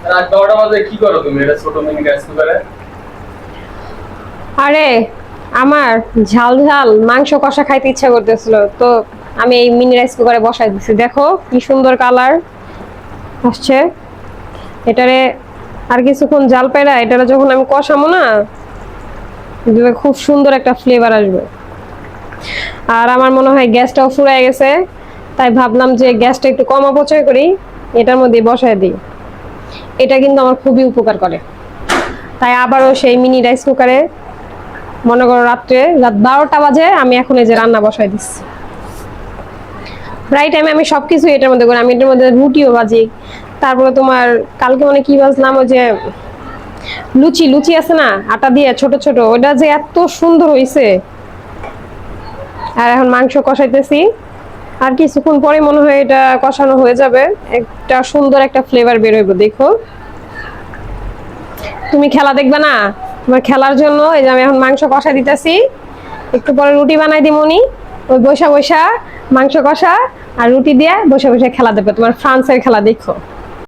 রাত 12টা বাজে কি করো তুমি এটা ছোট মিনি রাইস কুকারে? আরে আমার ঝাল ঝাল মাংস কষা খাইতে ইচ্ছা করতেছিল, তো আমি এই মিনি রাইস কুকারে বসাই দিছি। দেখো কি সুন্দর কালার আসছে এটারে। আর কিছুক্ষণ জাল পায়রা এটারে যখন আমি কষাবো না, এটারে খুব সুন্দর একটা ফ্লেভার আসবে। আর আমার মনে হয় গ্যাসটাও ফুরায় গেছে, তাই ভাবলাম যে গ্যাসটা একটু কম অপচয় করি, এটার মধ্যে বসায় দিই। এটা কিন্তু আমার খুবই উপকার করে। তাই আবারও সেই মিনি রাইস কুকারে, মনে করো রাত 12টা বাজে, আমি এখন এই যে রান্না বসাই দিচ্ছি। প্রায় টাইমে আমি সবকিছু এটার মধ্যে করি। আমি এটার মধ্যে রুটিও ভাজি, তারপরে তোমার কালকে মানে কি ভাজলাম, ওই যে লুচি লুচি আছে না আটা দিয়ে ছোট ছোট, ওটা যে এত সুন্দর হইছে। আর এখন মাংস কষাইতেছি, আর কিছুক্ষণ পরে মনে হয় এটা কষানো হয়ে যাবে, একটা সুন্দর একটা ফ্লেভার বের হইব। দেখো তুমি খেলা দেখবে না? তোমার খেলার জন্য এই যে আমি এখন মাংস কষা দিতেছি, একটু পরে রুটি বানাই দিমনি। ওই বৈশা বৈশা মাংস কষা আর রুটি দিয়ে বসে বসে খেলা দেখবে, তোমার ফ্রান্সের খেলা দেখো।